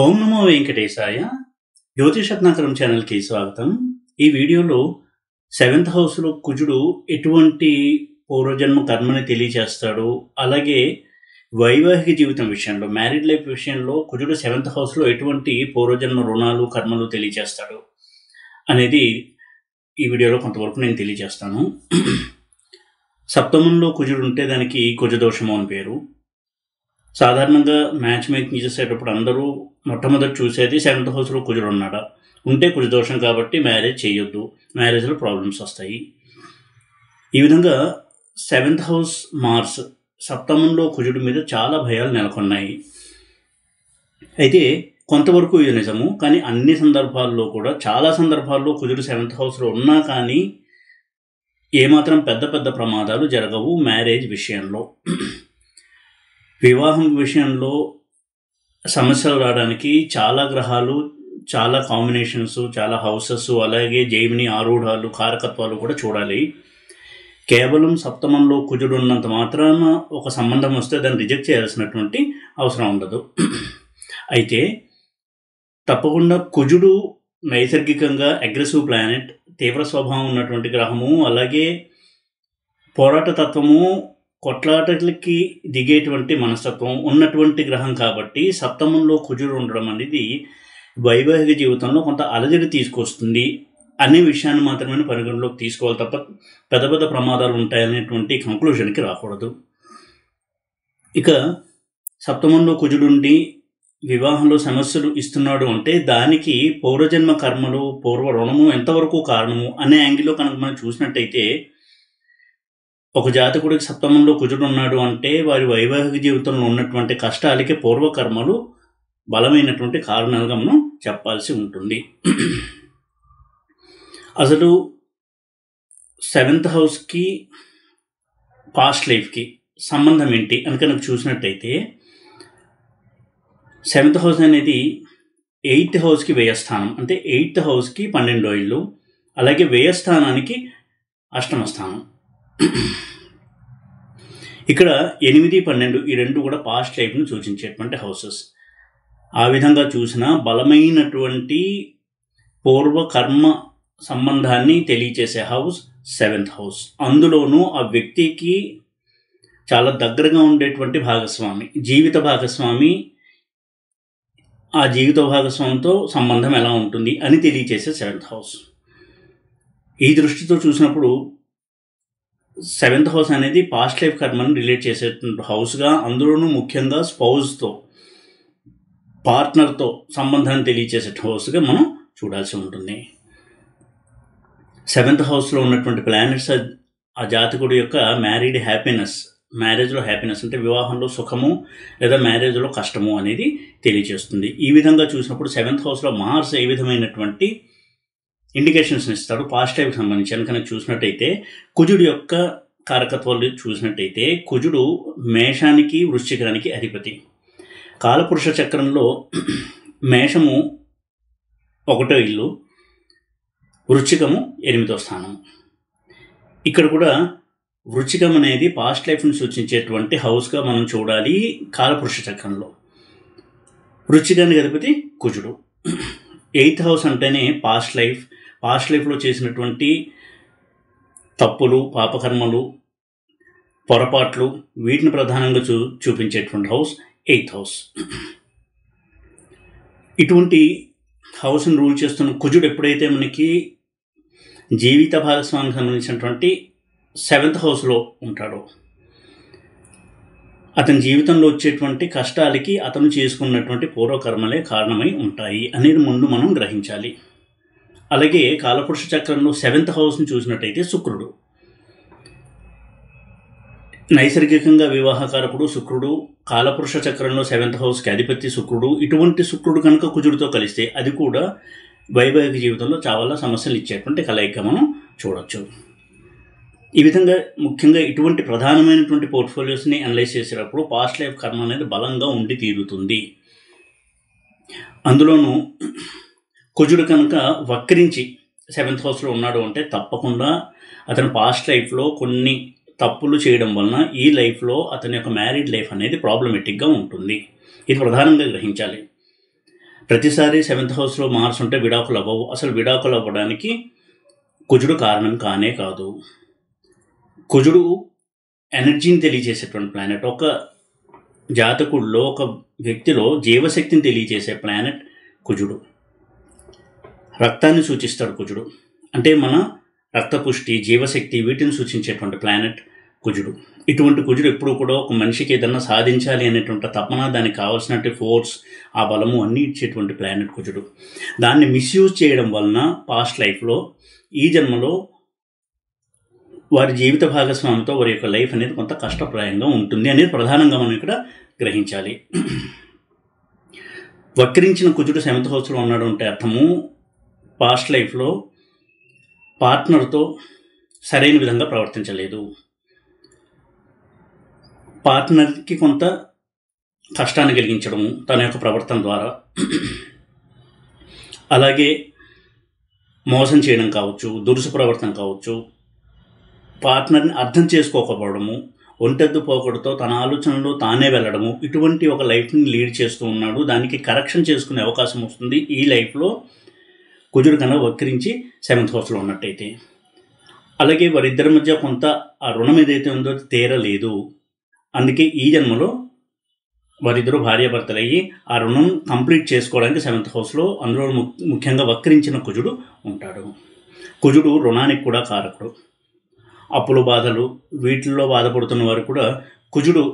ఓం నమో వెంకటేశాయ. జ్యోతిషరత్నాకరం ఛానల్కి స్వాగతం. ఈ వీడియోలో సెవెంత్ హౌస్లో కుజుడు ఎటువంటి పూర్వజన్మ కర్మని తెలియజేస్తాడు, అలాగే వైవాహిక జీవితం విషయంలో మ్యారీడ్ లైఫ్ విషయంలో కుజుడు సెవెంత్ హౌస్లో ఎటువంటి పూర్వజన్మ రుణాలు కర్మలు తెలియజేస్తాడు అనేది ఈ వీడియోలో కొంతవరకు నేను తెలియజేస్తాను. సప్తమంలో కుజుడు ఉంటే దానికి కుజదోషము అని పేరు. సాధారణంగా మ్యాచ్ మేకింగ్ చేసేటప్పుడు అందరూ మొట్టమొదటి చూసేది సెవెంత్ హౌస్లో కుజుడు ఉన్నాడా, ఉంటే కుజదోషం కాబట్టి మ్యారేజ్ చేయొద్దు, మ్యారేజ్లో ప్రాబ్లమ్స్ వస్తాయి. ఈ విధంగా సెవెంత్ హౌస్ మార్స్ సప్తమంలో కుజుడి మీద చాలా భయాలు నెలకొన్నాయి. అయితే కొంతవరకు ఇది నిజము, కానీ అన్ని సందర్భాల్లో కూడా చాలా సందర్భాల్లో కుజుడు సెవెంత్ హౌస్లో ఉన్నా కానీ ఏమాత్రం పెద్ద పెద్ద ప్రమాదాలు జరగవు. మ్యారేజ్ విషయంలో, వివాహం విషయంలో సమస్యలు రావడానికి చాలా గ్రహాలు, చాలా కాంబినేషన్స్, చాలా హౌసెస్, అలాగే జైమిని ఆరూఢాలు, కారకత్వాలు కూడా చూడాలి. కేవలం సప్తమంలో కుజుడు ఉన్నంత మాత్రాన ఒక సంబంధం వస్తే దాన్ని రిజెక్ట్ చేయాల్సినటువంటి అవసరం ఉండదు. అయితే తప్పకుండా కుజుడు నైసర్గికంగా అగ్రెసివ్ ప్లానెట్, తీవ్ర స్వభావం ఉన్నటువంటి గ్రహము, అలాగే పోరాట తత్వము, కొట్లాటలకి దిగేటువంటి మనస్తత్వం ఉన్నటువంటి గ్రహం కాబట్టి సప్తమంలో కుజుడు ఉండడం అనేది వైవాహిక జీవితంలో కొంత అలజడి తీసుకొస్తుంది అనే విషయాన్ని మాత్రమే పరిగణలోకి తీసుకోవాలి తప్ప పెద్ద పెద్ద ప్రమాదాలు ఉంటాయనేటువంటి కంక్లూషన్కి రాకూడదు. ఇక సప్తమంలో కుజుడుండి వివాహంలో సమస్యలు ఇస్తున్నాడు అంటే దానికి పూర్వజన్మ కర్మలు, పూర్వ రుణము ఎంతవరకు కారణము అనే యాంగిల్లో కనుక మనం చూసినట్టయితే, ఒక జాతకుడికి సప్తమంలో కుజుడు ఉన్నాడు అంటే వారి వైవాహిక జీవితంలో ఉన్నటువంటి కష్టాలకి పూర్వకర్మలు బలమైనటువంటి కారణాలుగా మనం చెప్పాల్సి ఉంటుంది. అసలు సెవెంత్ హౌస్కి పాస్ట్ లైఫ్కి సంబంధం ఏంటి అని కనుక చూసినట్టయితే, సెవెంత్ హౌస్ అనేది 8th హౌస్కి వ్యయస్థానం, అంటే 8th హౌస్కి 12వ ఇల్లు, అలాగే వ్యయస్థానానికి 8వ స్థానం. ఇక్కడ 8, 12 ఈ రెండు కూడా పాస్ట్ లైఫ్ను సూచించేటువంటి హౌసెస్. ఆ విధంగా చూసిన బలమైనటువంటి పూర్వకర్మ సంబంధాన్ని తెలియచేసే హౌస్ సెవెంత్ హౌస్. అందులోనూ ఆ వ్యక్తికి చాలా దగ్గరగా ఉండేటువంటి భాగస్వామి, జీవిత భాగస్వామి, ఆ జీవిత భాగస్వామితో సంబంధం ఎలా ఉంటుంది అని తెలియచేసే సెవెంత్ హౌస్. ఈ దృష్టితో చూసినప్పుడు సెవెంత్ హౌస్ అనేది పాస్ట్ లైఫ్ కర్మను రిలేట్ చేసేటువంటి హౌస్గా, అందులోనూ ముఖ్యంగా స్పౌజ్తో, పార్ట్నర్తో సంబంధాన్ని తెలియచేసే హౌస్గా మనం చూడాల్సి ఉంటుంది. సెవెంత్ హౌస్లో ఉన్నటువంటి ప్లానెట్స్ ఆ జాతకుడి యొక్క మ్యారీడ్ హ్యాపీనెస్, మ్యారేజ్లో హ్యాపీనెస్ అంటే వివాహంలో సుఖము లేదా మ్యారేజ్లో కష్టము అనేది తెలియజేస్తుంది. ఈ విధంగా చూసినప్పుడు సెవెంత్ హౌస్లో మార్స్ ఏ విధమైనటువంటి ఇండికేషన్స్ ఇస్తాడు పాస్ట్ లైఫ్కి సంబంధించి కనుక చూసినట్టయితే, కుజుడు యొక్క కారకత్వాలు చూసినట్టయితే కుజుడు మేషానికి వృశ్చికానికి అధిపతి. కాలపురుష చక్రంలో మేషము 1వ ఇల్లు, వృశ్చికము 8వ స్థానం. ఇక్కడ కూడా వృశ్చికం అనేది పాస్ట్ లైఫ్ను సూచించేటువంటి హౌస్గా మనం చూడాలి. కాలపురుష చక్రంలో వృశ్చికానికి అధిపతి కుజుడు. 8th హౌస్ అంటేనే పాస్ట్ లైఫ్లో చేసినటువంటి తప్పులు, పాపకర్మలు, పొరపాట్లు, వీటిని ప్రధానంగా చూపించేటువంటి హౌస్ 8th హౌస్. ఇటువంటి హౌస్ని రూల్ చేస్తున్న కుజుడు ఎప్పుడైతే మనకి జీవిత భాగస్వామికి సంబంధించినటువంటి 7th హౌస్లో ఉంటాడో, అతని జీవితంలో వచ్చేటువంటి కష్టాలకి అతను చేసుకున్నటువంటి పూర్వకర్మలే కారణమై ఉంటాయి అనేది ముందు మనం గ్రహించాలి. అలాగే కాలపురుష చక్రంలో 7th హౌస్ని చూసినట్టయితే శుక్రుడు, నైసర్గికంగా వివాహకారకుడు శుక్రుడు, కాలపురుష చక్రంలో 7th హౌస్కి అధిపతి శుక్రుడు. ఇటువంటి శుక్రుడు కనుక కుజుడితో కలిస్తే అది కూడా వైవాహిక జీవితంలో చాలా సమస్యలు ఇచ్చేటువంటి కలయిక మనం చూడవచ్చు. ఈ విధంగా ముఖ్యంగా ఇటువంటి ప్రధానమైనటువంటి పోర్ట్ఫోలియోస్ని అనలైజ్ చేసేటప్పుడు పాస్ట్ లైఫ్ కర్మ అనేది బలంగా ఉండి తీరుతుంది. అందులోనూ కుజుడు కనుక వక్రించి 7th హౌస్లో ఉన్నాడు అంటే తప్పకుండా అతను పాస్ట్ లైఫ్లో కొన్ని తప్పులు చేయడం వలన ఈ లైఫ్లో అతని యొక్క మ్యారీడ్ లైఫ్ అనేది ప్రాబ్లమెటిక్గా ఉంటుంది. ఇది ప్రధానంగా గ్రహించాలి. ప్రతిసారి 7th హౌస్లో మార్స్ ఉంటే విడాకులు అవ్వవు. అసలు విడాకులు అవ్వడానికి కుజుడు కారణం కానే కాదు. కుజుడు ఎనర్జీని తెలియజేసేటువంటి ప్లానెట్. ఒక జాతకుల్లో, ఒక వ్యక్తిలో జీవశక్తిని తెలియజేసే ప్లానెట్ కుజుడు. రక్తాన్ని సూచిస్తాడు కుజుడు. అంటే మన రక్తపుష్టి, జీవశక్తి వీటిని సూచించేటువంటి ప్లానెట్ కుజుడు. ఇటువంటి కుజుడు ఎప్పుడు కూడా ఒక మనిషికి ఏదన్నా సాధించాలి అనేటువంటి తపన, దానికి కావాల్సినటువంటి ఫోర్స్, ఆ బలము అన్నీ ఇచ్చేటువంటి ప్లానెట్ కుజుడు. దాన్ని మిస్యూజ్ చేయడం వలన పాస్ట్ లైఫ్లో, ఈ జన్మలో వారి జీవిత భాగస్వామితో వారి యొక్క లైఫ్ అనేది కొంత కష్టప్రాయంగా ఉంటుంది అనేది ప్రధానంగా మనం ఇక్కడ గ్రహించాలి. వక్రించిన కుజుడు 7th హౌస్లో ఉన్నాడు అంటే అర్థము పాస్ట్ లైఫ్లో పార్ట్నర్తో సరైన విధంగా ప్రవర్తించలేదు, పార్ట్నర్కి కొంత కష్టాన్ని కలిగించడము తన యొక్క ప్రవర్తన ద్వారా, అలాగే మోసం చేయడం కావచ్చు, దురుసు ప్రవర్తన కావచ్చు, పార్ట్నర్ని అర్థం చేసుకోకపోవడము, ఒంటెద్దు పోకడతో తన ఆలోచనలు తానే వెళ్ళడము, ఇటువంటి ఒక లైఫ్ని లీడ్ చేస్తూ ఉన్నాడు. దానికి కరెక్షన్ చేసుకునే అవకాశం వస్తుంది ఈ లైఫ్లో కుజుడు కన్నా వక్రించి 7th హౌస్లో ఉన్నట్టయితే. అలాగే వారిద్దరి మధ్య కొంత ఆ రుణం ఏదైతే ఉందో తీరలేదు. అందుకే ఈ జన్మలో వారిద్దరూ భార్యాభర్తలయ్యి ఆ రుణం కంప్లీట్ చేసుకోవడానికి 7th హౌస్లో, అందులో ముఖ్యంగా వక్రించిన కుజుడు ఉంటాడు. కుజుడు రుణానికి కూడా కారకుడు. అప్పుల బాధలు వీటిల్లో బాధపడుతున్న వారు కూడా కుజుడు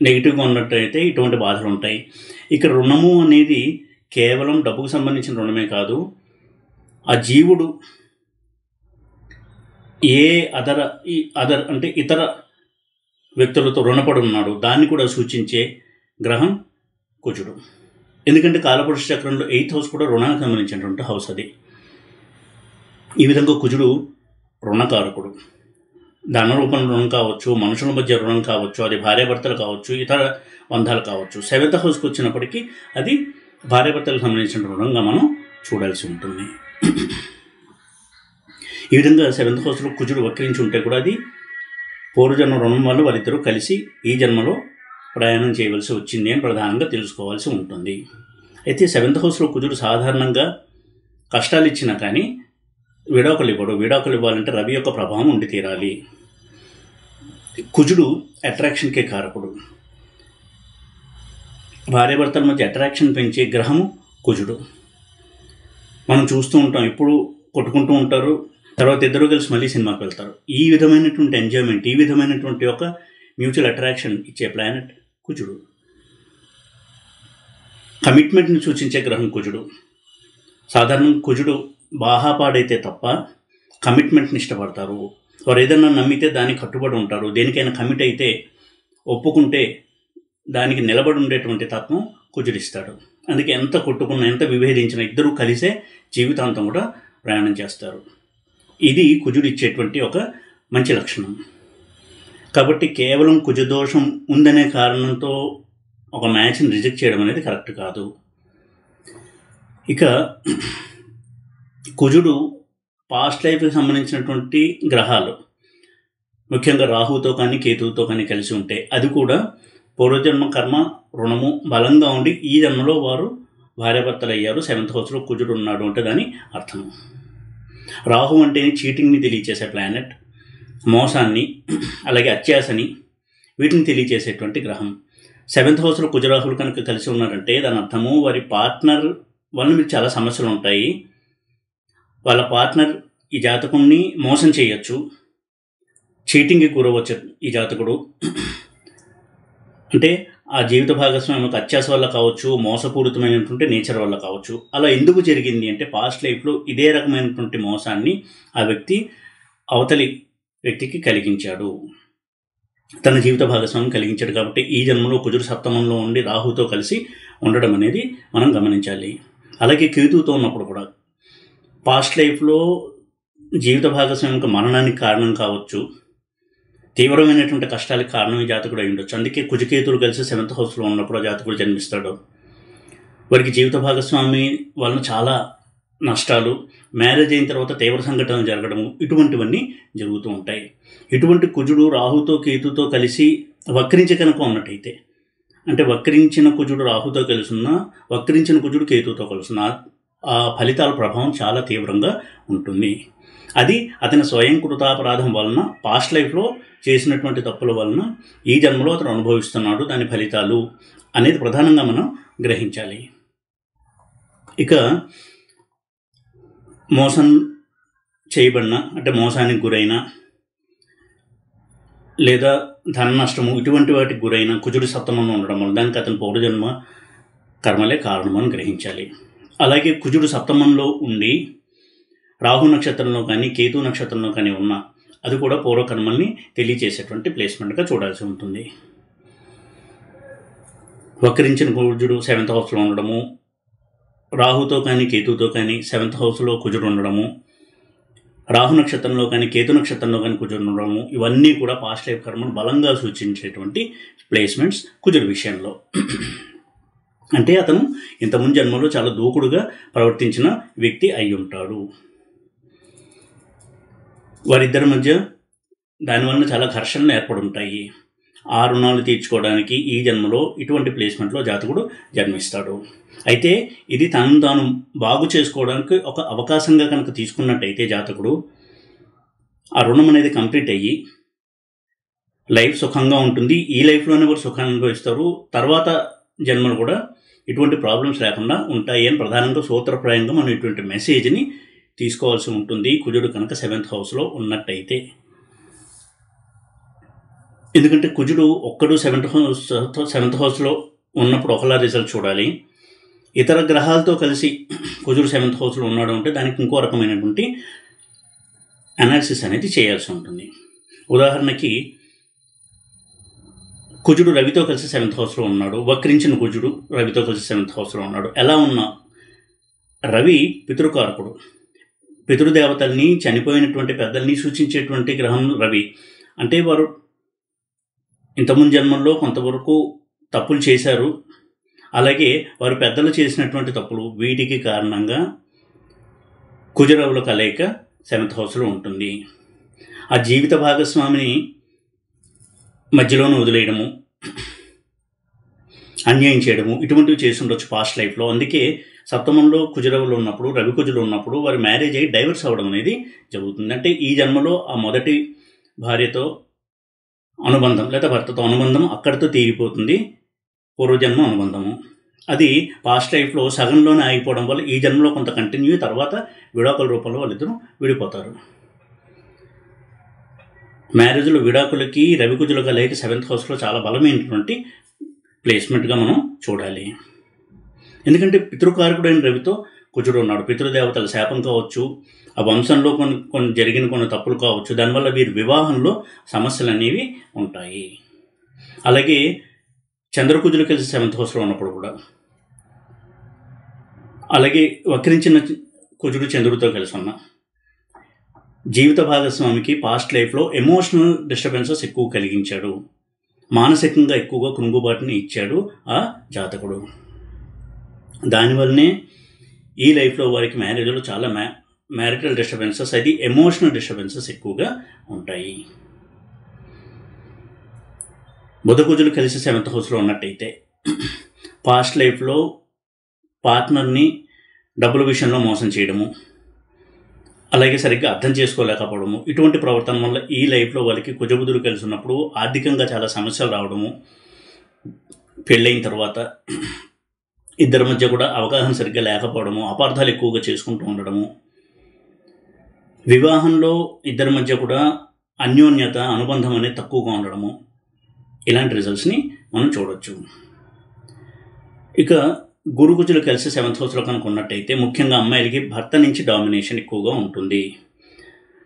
నెగిటివ్గా ఉన్నట్టయితే ఇటువంటి బాధలు ఉంటాయి. ఇక్కడ రుణము అనేది కేవలం డబ్బుకు సంబంధించిన రుణమే కాదు, ఆ జీవుడు ఏ అదర్ అంటే ఇతర వ్యక్తులతో రుణపడి ఉన్నాడు దాన్ని కూడా సూచించే గ్రహం కుజుడు. ఎందుకంటే కాలపురుష చక్రంలో 8th హౌస్ కూడా రుణానికి సంబంధించినటువంటి హౌస్ అది. ఈ విధంగా కుజుడు రుణకారకుడు. ధన రూపంలో రుణం కావచ్చు, మనుషుల మధ్య రుణం కావచ్చు, అది భార్యాభర్తలు కావచ్చు, ఇతర బంధాలు కావచ్చు. 7th హౌస్కి వచ్చినప్పటికీ అది భార్యాభర్తలకు సంబంధించిన రుణంగా మనం చూడాల్సి ఉంటుంది. ఈ విధంగా 7th హౌస్లో కుజుడు వక్రించి ఉంటే కూడా అది పూర్వజన్మ రుణం వల్ల వారిద్దరూ కలిసి ఈ జన్మలో ప్రయాణం చేయవలసి వచ్చింది అని ప్రధానంగా తెలుసుకోవాల్సి ఉంటుంది. అయితే 7th హౌస్లో కుజుడు సాధారణంగా కష్టాలు ఇచ్చినా కానీ విడాకులు ఇవ్వడు. విడాకులు ఇవ్వాలంటే రవి యొక్క ప్రభావం ఉండి తీరాలి. కుజుడు అట్రాక్షన్కే కారకుడు. భార్యాభర్తల మధ్య అట్రాక్షన్ పెంచే గ్రహము కుజుడు. మనం చూస్తూ ఉంటాం, ఇప్పుడు కొట్టుకుంటూ ఉంటారు, తర్వాత ఇద్దరు కలిసి మళ్ళీ సినిమాకి వెళ్తారు. ఈ విధమైనటువంటి ఎంజాయ్మెంట్, ఈ విధమైనటువంటి ఒక మ్యూచువల్ అట్రాక్షన్ ఇచ్చే ప్లానెట్ కుజుడు. కమిట్మెంట్ని సూచించే గ్రహం కుజుడు. సాధారణంగా కుజుడు బాహాపాడైతే తప్ప కమిట్మెంట్ని ఇష్టపడతారు. వారు ఏదైనా నమ్మితే దానికి కట్టుబడి ఉంటారు. దేనికైనా కమిట్ అయితే, ఒప్పుకుంటే దానికి నిలబడి ఉండేటువంటి తత్వం కుజుడిస్తాడు. అందుకే ఎంత కొట్టుకున్నా, ఎంత విభేదించినా ఇద్దరూ కలిసే జీవితాంతం కూడా ప్రయాణం చేస్తారు. ఇది కుజుడు ఇచ్చేటువంటి ఒక మంచి లక్షణం. కాబట్టి కేవలం కుజదోషం ఉందనే కారణంతో ఒక మ్యాచ్ని రిజెక్ట్ చేయడం అనేది కరెక్ట్ కాదు. ఇక కుజుడు పాస్ట్ లైఫ్కి సంబంధించినటువంటి గ్రహాలు, ముఖ్యంగా రాహుతో కానీ కేతువుతో కానీ కలిసి ఉంటే అది కూడా పూర్వజన్మ కర్మ రుణము బలంగా ఉండి ఈ జన్మలో వారు భార్యాభర్తలు అయ్యారు. 7th హౌస్లో కుజుడు ఉన్నాడు అంటే దాని అర్థం. రాహు అంటే చీటింగ్ని తెలియచేసే ప్లానెట్, మోసాన్ని అలాగే అత్యాశని వీటిని తెలియచేసేటువంటి గ్రహం. 7th హౌస్లో కుజరాహులు కనుక కలిసి ఉన్నారంటే దాని అర్థము వారి పార్ట్నర్ వల్ల మీకు చాలా సమస్యలు ఉంటాయి. వాళ్ళ పార్ట్నర్ ఈ జాతకుడిని మోసం చేయొచ్చు, చీటింగ్కి గురవచ్చు ఈ జాతకుడు. అంటే ఆ జీవిత భాగస్వామి యొక్క అత్యాశ వల్ల కావచ్చు, మోసపూరితమైనటువంటి నేచర్ వల్ల కావచ్చు. అలా ఎందుకు జరిగింది అంటే పాస్ట్ లైఫ్లో ఇదే రకమైనటువంటి మోసాన్ని ఆ వ్యక్తి అవతలి వ్యక్తికి కలిగించాడు, తన జీవిత భాగస్వామిని కలిగించాడు. కాబట్టి ఈ జన్మలో కుజుడు సప్తమంలో ఉండి రాహుతో కలిసి ఉండడం అనేది మనం గమనించాలి. అలాగే కేతువుతో ఉన్నప్పుడు కూడా పాస్ట్ లైఫ్లో జీవిత భాగస్వామి మరణానికి కారణం కావచ్చు, తీవ్రమైనటువంటి కష్టాలకు కారణం ఈ జాతకుడు అయి ఉండొచ్చు. అందుకే కుజకేతువులు కలిసి 7th హౌస్లో ఉన్నప్పుడు ఆ జాతకుడు జన్మిస్తాడు. వారికి జీవిత భాగస్వామి వలన చాలా నష్టాలు, మ్యారేజ్ అయిన తర్వాత తీవ్ర సంఘటనలు జరగడము ఇటువంటివన్నీ జరుగుతూ ఉంటాయి. ఇటువంటి కుజుడు రాహుతో కేతుతో కలిసి వక్రించి కనుక ఉన్నట్టయితే, అంటే వక్రించిన కుజుడు రాహుతో కలిసిన, వక్రించిన కుజుడు కేతుతో కలిసిన ఆ ఫలితాల ప్రభావం చాలా తీవ్రంగా ఉంటుంది. అది అతని స్వయం కృతాపరాధం వలన, పాస్ట్ లైఫ్లో చేసినటువంటి తప్పుల వలన ఈ జన్మలో అతను అనుభవిస్తున్నాడు దాని ఫలితాలు అనేది ప్రధానంగా మనం గ్రహించాలి. ఇక మోసం చేయబడిన, అంటే మోసానికి గురైన లేదా ధన నష్టము ఇటువంటి వాటికి గురైన కుజుడి సప్తమంలో ఉండడం వల్ల దానికి అతని పూర్వజన్మ కర్మలే కారణమని గ్రహించాలి. అలాగే కుజుడు సప్తమంలో ఉండి రాహు నక్షత్రంలో కానీ కేతు నక్షత్రంలో కానీ ఉన్న అది కూడా పూర్వకర్మల్ని తెలియచేసేటువంటి ప్లేస్మెంట్గా చూడాల్సి ఉంటుంది. వక్రించిన కుజుడు 7th హౌస్లో ఉండడము, రాహుతో కానీ కేతుతో కానీ 7th హౌస్లో కుజుడు ఉండడము, రాహు నక్షత్రంలో కానీ కేతు నక్షత్రంలో కానీ కుజుడు ఉండడము, ఇవన్నీ కూడా పాస్ట్ లైఫ్ కర్మను బలంగా సూచించేటువంటి ప్లేస్మెంట్స్ కుజుడు విషయంలో. అంటే అతను ఇంతకుముందు జన్మలో చాలా దూకుడుగా ప్రవర్తించిన వ్యక్తి అయి ఉంటాడు. వారిద్దరి మధ్య దానివల్ల చాలా ఘర్షణలు ఏర్పడి ఉంటాయి. ఆ రుణాలు తీర్చుకోవడానికి ఈ జన్మలో ఇటువంటి ప్లేస్మెంట్లో జాతకుడు జన్మిస్తాడు. అయితే ఇది తనను తాను బాగు చేసుకోవడానికి ఒక అవకాశంగా కనుక తీసుకున్నట్టయితే జాతకుడు ఆ రుణం అనేది కంప్లీట్ అయ్యి లైఫ్ సుఖంగా ఉంటుంది. ఈ లైఫ్లోనే వారు సుఖాన్ని అనుభవిస్తారు. తర్వాత జన్మలు కూడా ఇటువంటి ప్రాబ్లమ్స్ లేకుండా ఉంటాయి అని ప్రధానంగా సూత్రప్రాయంగా మనం ఇటువంటి మెసేజ్ని తీసుకోవాల్సి ఉంటుంది కుజుడు కనుక 7th హౌస్లో ఉన్నట్టయితే. ఎందుకంటే కుజుడు ఒక్కడు 7th హౌస్లో ఉన్నప్పుడు ఒకలా రిజల్ట్ చూడాలి. ఇతర గ్రహాలతో కలిసి కుజుడు 7th హౌస్లో ఉన్నాడు అంటే దానికి ఇంకో రకమైనటువంటి అనాలిసిస్ అనేది చేయాల్సి ఉంటుంది. ఉదాహరణకి కుజుడు రవితో కలిసి 7th హౌస్లో ఉన్నాడు, వక్రించిన కుజుడు రవితో కలిసి 7th హౌస్లో ఉన్నాడు. ఎలా ఉన్నా రవి పితృకారకుడు, పితృదేవతల్ని చనిపోయినటువంటి పెద్దల్ని సూచించేటువంటి గ్రహం రవి. అంటే వారు ఇంతకుముందు జన్మల్లో కొంతవరకు తప్పులు చేశారు, అలాగే వారు పెద్దలు చేసినటువంటి తప్పులు వీటికి కారణంగా కుజరవుల కలయిక 7th హౌస్లో ఉంటుంది. ఆ జీవిత భాగస్వామిని మధ్యలోనే వదిలేయడము, అన్యాయం చేయడము ఇటువంటివి చేసి ఉండొచ్చు పాస్ట్ లైఫ్లో. అందుకే సప్తమంలో కుజరవులు ఉన్నప్పుడు, రవి కుజులు ఉన్నప్పుడు వారి మ్యారేజ్ అయ్యి డైవర్స్ అవ్వడం అనేది జరుగుతుంది. అంటే ఈ జన్మలో ఆ మొదటి భార్యతో అనుబంధం లేదా భర్తతో అనుబంధం అక్కడితో తీరిపోతుంది, పూర్వజన్మ అనుబంధము. అది పాస్ట్ లైఫ్లో సగంలోనే ఆగిపోవడం వల్ల ఈ జన్మలో కొంత కంటిన్యూ, తర్వాత విడాకుల రూపంలో వాళ్ళిద్దరూ విడిపోతారు. మ్యారేజ్లో విడాకులకి రవికుజుల కలయిక 7th హౌస్లో చాలా బలమైనటువంటి ప్లేస్మెంట్గా మనం చూడాలి. ఎందుకంటే పితృకారకుడైన రవితో కుజుడు ఉన్నాడు. పితృదేవతల శాపం కావచ్చు, ఆ వంశంలో కొన్ని జరిగిన కొన్ని తప్పులు కావచ్చు, దానివల్ల వీరి వివాహంలో సమస్యలు అనేవి ఉంటాయి. అలాగే చంద్రకుజులు కలిసి 7th హౌస్లో ఉన్నప్పుడు కూడా, అలాగే వక్రించిన కుజుడు చంద్రుడితో కలిసి ఉన్న జీవిత భాగస్వామికి పాస్ట్ లైఫ్లో ఎమోషనల్ డిస్టర్బెన్సెస్ ఎక్కువ కలిగించాడు, మానసికంగా ఎక్కువగా కృంగుబాటుని ఇచ్చాడు ఆ జాతకుడు. దానివల్లనే ఈ లైఫ్లో వారికి మ్యారేజ్లో చాలా మ్యారిటల్ డిస్టర్బెన్సెస్, అది ఎమోషనల్ డిస్టర్బెన్సెస్ ఎక్కువగా ఉంటాయి. బుధకుజులు కలిసి 7th హౌస్లో ఉన్నట్టయితే పాస్ట్ లైఫ్లో పార్ట్నర్ని డబ్బుల విషయంలో మోసం చేయడము, అలాగే సరిగ్గా అర్థం చేసుకోలేకపోవడము, ఇటువంటి ప్రవర్తన వల్ల ఈ లైఫ్లో వాళ్ళకి కుజబుధులు కలిసి ఉన్నప్పుడు ఆర్థికంగా చాలా సమస్యలు రావడము, పెళ్ళైన తర్వాత ఇద్దరి మధ్య కూడా అవగాహన సరిగ్గా లేకపోవడము, అపార్థాలు ఎక్కువగా చేసుకుంటూ ఉండడము, వివాహంలో ఇద్దరి మధ్య కూడా అన్యోన్యత అనుబంధం అనేది తక్కువగా ఉండడము, ఇలాంటి రిజల్ట్స్ని మనం చూడవచ్చు. ఇక గురుకుజులు కలిసి 7th హౌస్లో కనుక ఉన్నట్టయితే ముఖ్యంగా అమ్మాయిలకి భర్త నుంచి డామినేషన్ ఎక్కువగా ఉంటుంది.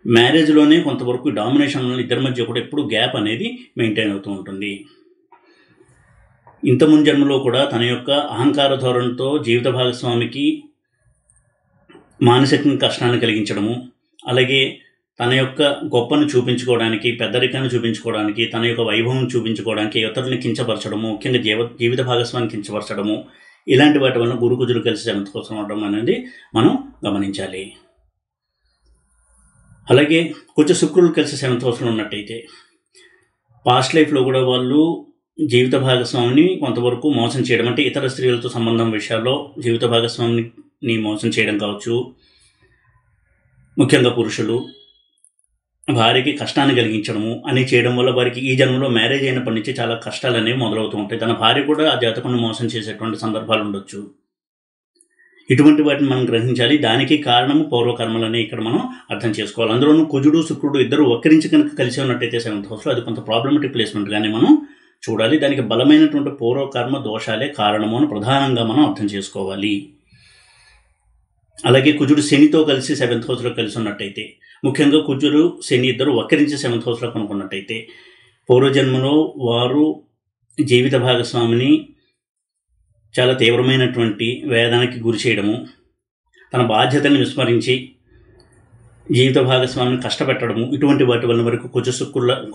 మ్యారేజ్లోనే కొంతవరకు డామినేషన్ వల్ల ఇద్దరి మధ్య కూడా ఎప్పుడు గ్యాప్ అనేది మెయింటైన్ అవుతూ ఉంటుంది. ఇంతకుముందు జన్మలో కూడా తన యొక్క అహంకార ధోరణితో జీవిత భాగస్వామికి మానసిక కష్టాన్ని కలిగించడము, అలాగే తన యొక్క గొప్పను చూపించుకోవడానికి, పెద్దరికాన్ని చూపించుకోవడానికి, తన యొక్క వైభవం చూపించుకోవడానికి ఇతరులను కించపరచడము, ముఖ్యంగా జీవిత భాగస్వామిని కించపరచడము, ఇలాంటి వాటి వల్ల గురుకుజులు కలిసి 7th హౌస్లో ఉండడం అనేది మనం గమనించాలి. అలాగే కొంచెం శుక్రులు కలిసి 7th హౌస్లో ఉన్నట్టయితే పాస్ట్ లైఫ్లో కూడా వాళ్ళు జీవిత భాగస్వామిని కొంతవరకు మోసం చేయడం, అంటే ఇతర స్త్రీలతో సంబంధం విషయాల్లో జీవిత భాగస్వామిని మోసం చేయడం కావచ్చు. ముఖ్యంగా పురుషులు భార్యకి కష్టాన్ని కలిగించడము అని చేయడం వల్ల వారికి ఈ జన్మలో మ్యారేజ్ అయినప్పటి నుంచి చాలా కష్టాలు అనేవి మొదలవుతూ ఉంటాయి. తన భార్య కూడా ఆ జాతకుని మోసం చేసేటువంటి సందర్భాలు ఉండొచ్చు. ఇటువంటి వాటిని మనం గ్రహించాలి. దానికి కారణము పూర్వకర్మలని ఇక్కడ మనం అర్థం చేసుకోవాలి. అందులోనూ కుజుడు శుక్రుడు ఇద్దరు వక్రించి కనుక కలిసి ఉన్నట్టయితే 7th హౌస్లో అది కొంత ప్రాబ్లమేటిక్ ప్లేస్మెంట్గానే మనం చూడాలి. దానికి బలమైనటువంటి పూర్వకర్మ దోషాలే కారణము అని ప్రధానంగా మనం అర్థం చేసుకోవాలి. అలాగే కుజుడు శనితో కలిసి 7th హౌస్లో కలిసి ఉన్నట్టయితే, ముఖ్యంగా కుజుడు శని ఇద్దరు వక్రించి 7th హౌస్లో కనుక్కున్నట్టయితే పూర్వజన్మలో వారు జీవిత భాగస్వామిని చాలా తీవ్రమైనటువంటి వేదానికి గురి చేయడము, తన బాధ్యతని విస్మరించి జీవిత భాగస్వామిని కష్టపెట్టడము, ఇటువంటి వాటి వల్ల వరకు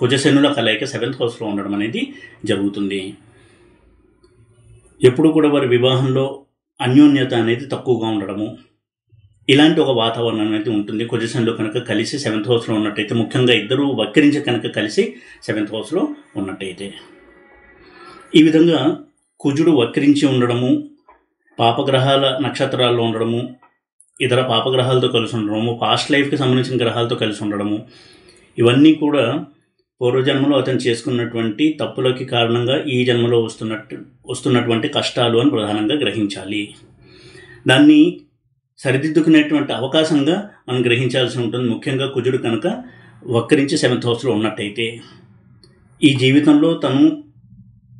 కుజశనుల కలయిక 7th హౌస్లో ఉండడం అనేది జరుగుతుంది. ఎప్పుడు కూడా వారి వివాహంలో అన్యోన్యత అనేది తక్కువగా ఉండడము, ఇలాంటి ఒక వాతావరణం అనేది ఉంటుంది. కుజశనులు కనుక కలిసి 7th హౌస్లో ఉన్నట్టయితే, ముఖ్యంగా ఇద్దరు వక్రించి కనుక కలిసి 7th హౌస్లో ఉన్నట్టయితే. ఈ విధంగా కుజుడు వక్రించి ఉండడము, పాపగ్రహాల నక్షత్రాల్లో ఉండడము, ఇతర పాపగ్రహాలతో కలిసి ఉండడము, పాస్ట్ లైఫ్కి సంబంధించిన గ్రహాలతో కలిసి ఉండడము, ఇవన్నీ కూడా పూర్వజన్మలో అతను చేసుకున్నటువంటి తప్పులకి కారణంగా ఈ జన్మలో వస్తున్నటువంటి కష్టాలు అని ప్రధానంగా గ్రహించాలి. దాన్ని సరిదిద్దుకునేటువంటి అవకాశంగా మనం గ్రహించాల్సి ఉంటుంది. ముఖ్యంగా కుజుడు కనుక వక్రించి 7th హౌస్లో ఉన్నట్టయితే ఈ జీవితంలో తను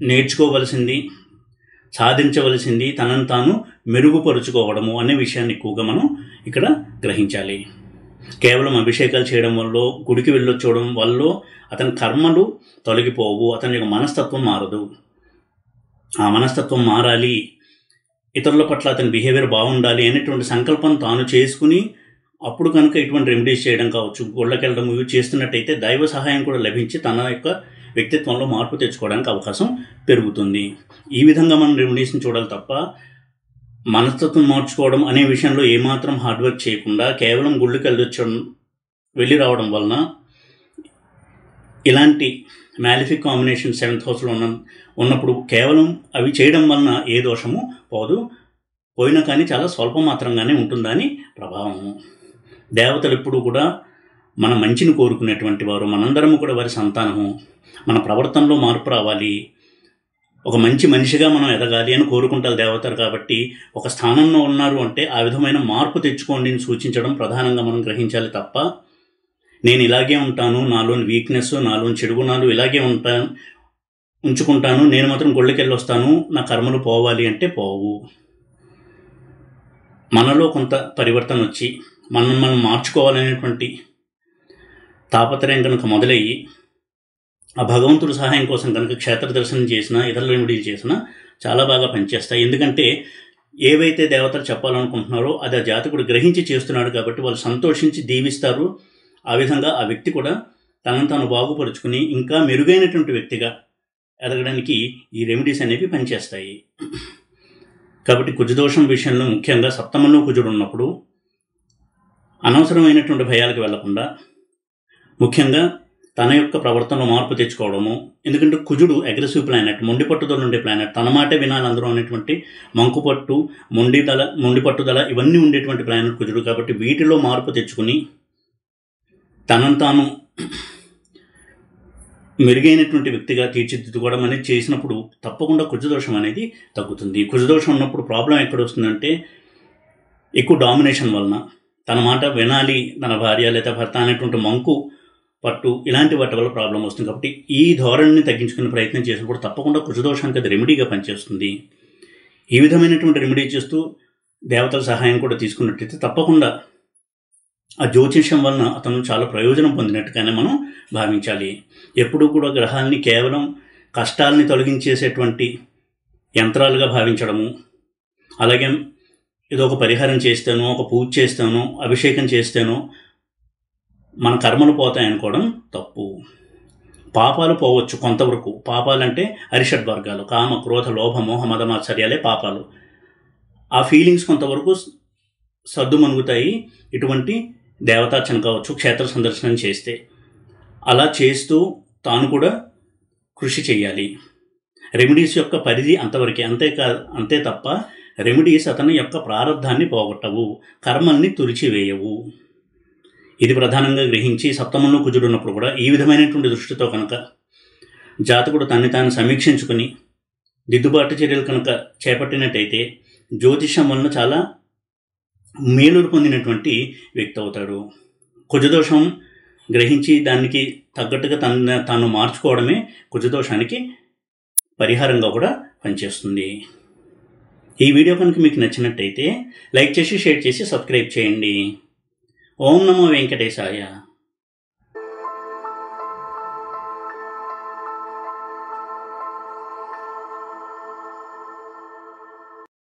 నేర్చుకోవలసింది, సాధించవలసింది, తనను తాను మెరుగుపరుచుకోవడము అనే విషయాన్ని ఎక్కువగా మనం ఇక్కడ గ్రహించాలి. కేవలం అభిషేకాలు చేయడం వల్ల, గుడికి వెళ్ళొచ్చడం వల్ల అతని కర్మలు తొలగిపోవు, అతని యొక్క మనస్తత్వం మారదు. ఆ మనస్తత్వం మారాలి, ఇతరుల పట్ల అతని బిహేవియర్ బాగుండాలి అనేటువంటి సంకల్పం తాను చేసుకుని అప్పుడు కనుక ఇటువంటి రెమెడీస్ చేయడం కావచ్చు, గుళ్ళకెళ్ళడం ఇవి చేస్తున్నట్టయితే దైవ సహాయం కూడా లభించి తన యొక్క వ్యక్తిత్వంలో మార్పు తెచ్చుకోవడానికి అవకాశం పెరుగుతుంది. ఈ విధంగా మనం రెమెడీస్ని చూడాలి తప్ప మనస్తత్వం మార్చుకోవడం అనే విషయంలో ఏమాత్రం హార్డ్ వర్క్ చేయకుండా కేవలం గుళ్ళకి వెళ్ళి రావడం వలన ఇలాంటి మ్యాలిఫిక్ కాంబినేషన్ 7th హౌస్లో ఉన్నప్పుడు కేవలం అవి చేయడం వలన ఏ దోషము పోయినా కానీ చాలా స్వల్ప మాత్రంగానే ఉంటుందని ప్రభావము. దేవతలు ఎప్పుడు కూడా మన మంచిని కోరుకునేటువంటి వారు, మనందరము కూడా వారి సంతానము. మన ప్రవర్తనలో మార్పు రావాలి, ఒక మంచి మనిషిగా మనం ఎదగాలి అని కోరుకుంటారు దేవతలు. కాబట్టి ఒక స్థానంలో ఉన్నారు అంటే ఆ విధమైన మార్పు తెచ్చుకోండి అని సూచించడం ప్రధానంగా మనం గ్రహించాలి తప్ప నేను ఇలాగే ఉంటాను, నాలోని వీక్నెస్, నాలోని చెడు గుణాలు ఇలాగే ఉంచుకుంటాను, నేను మాత్రం గుళ్ళకెళ్ళి వస్తాను, నా కర్మలు పోవాలి అంటే పోవు. మనలో కొంత పరివర్తన వచ్చి మనం మార్చుకోవాలనేటువంటి తాపత్రయం కనుక మొదలయ్యి ఆ భగవంతుడి సహాయం కోసం కనుక క్షేత్ర దర్శనం చేసినా, ఇతర రెమెడీలు చేసినా చాలా బాగా పనిచేస్తాయి. ఎందుకంటే ఏవైతే దేవతలు చెప్పాలనుకుంటున్నారో అది ఆ జాతకుడు గ్రహించి చేస్తున్నాడు కాబట్టి వాళ్ళు సంతోషించి దీవిస్తారు. ఆ విధంగా ఆ వ్యక్తి కూడా తనను తాను బాగుపరుచుకుని ఇంకా మెరుగైనటువంటి వ్యక్తిగా ఎదగడానికి ఈ రెమెడీస్ అనేవి పనిచేస్తాయి. కాబట్టి కుజదోషం విషయంలో ముఖ్యంగా సప్తమంలో కుజుడు ఉన్నప్పుడు అనవసరమైనటువంటి భయాలకు వెళ్లకుండా ముఖ్యంగా తన యొక్క ప్రవర్తనలో మార్పు తెచ్చుకోవడము. ఎందుకంటే కుజుడు అగ్రెసివ్ ప్లానెట్, మొండి పట్టుదల ఉండే ప్లానెట్, తన మాటే వినాలి అందరూ అనేటువంటి మంకుపట్టు, మొండి పట్టుదల ఇవన్నీ ఉండేటువంటి ప్లానెట్ కుజుడు. కాబట్టి వీటిలో మార్పు తెచ్చుకుని తనను తాను మెరుగైనటువంటి వ్యక్తిగా తీర్చిదిద్దుకోవడం అనేది చేసినప్పుడు తప్పకుండా కుజదోషం అనేది తగ్గుతుంది. కుజదోషం ఉన్నప్పుడు ప్రాబ్లం ఎక్కడ వస్తుందంటే ఎక్కువ డామినేషన్ వలన, తన మాట వినాలి తన భార్య లేదా భర్త అనేటువంటి మంకు పట్టు, ఇలాంటి వాటి వల్ల ప్రాబ్లం వస్తుంది. కాబట్టి ఈ ధోరణిని తగ్గించుకునే ప్రయత్నం చేసినప్పుడు తప్పకుండా కుజదోషానికి అది రెమెడీగా పనిచేస్తుంది. ఈ విధమైనటువంటి రెమెడీ చేస్తూ దేవతల సహాయం కూడా తీసుకున్నట్టయితే తప్పకుండా ఆ జ్యోతిష్యం వలన అతను చాలా ప్రయోజనం పొందినట్టుగానే మనం భావించాలి. ఎప్పుడూ కూడా గ్రహాలని కేవలం కష్టాలని తొలగించేసేటువంటి యంత్రాలుగా భావించడము, అలాగే ఏదో ఒక పరిహారం చేస్తానో, ఒక పూజ చేస్తానో, అభిషేకం చేస్తానో మన కర్మలు పోతాయనుకోవడం తప్పు. పాపాలు పోవచ్చు కొంతవరకు. పాపాలంటే అరిషడ్ వర్గాలు, కామ, క్రోధ, లోభ, మోహ, మద, మాత్సర్యాలే పాపాలు. ఆ ఫీలింగ్స్ కొంతవరకు సద్దుమణుగుతాయి ఇటువంటి దేవతార్చన కావచ్చు, క్షేత్ర సందర్శనం చేస్తే. అలా చేస్తూ తాను కూడా కృషి చేయాలి. రెమెడీస్ యొక్క పరిధి అంతవరకే, అంతే తప్ప రెమెడీస్ అతని యొక్క ప్రారంధాన్ని పోగొట్టవు, కర్మల్ని తుడిచివేయవు. ఇది ప్రధానంగా గ్రహించి సప్తమంలో కుజుడు ఉన్నప్పుడు కూడా ఈ విధమైనటువంటి దృష్టితో కనుక జాతకుడు తన్ని తాను సమీక్షించుకుని దిద్దుబాటు చర్యలు కనుక చేపట్టినట్టయితే జ్యోతిషం వలన చాలా మేలులు పొందినటువంటి వ్యక్తి అవుతాడు. కుజదోషం గ్రహించి దానికి తగ్గట్టుగా తాను మార్చుకోవడమే కుజదోషానికి పరిహారంగా కూడా పనిచేస్తుంది. ఈ వీడియో కనుక మీకు నచ్చినట్టయితే లైక్ చేసి, షేర్ చేసి, సబ్స్క్రైబ్ చేయండి. ఓం నమో వెంకటేశాయ.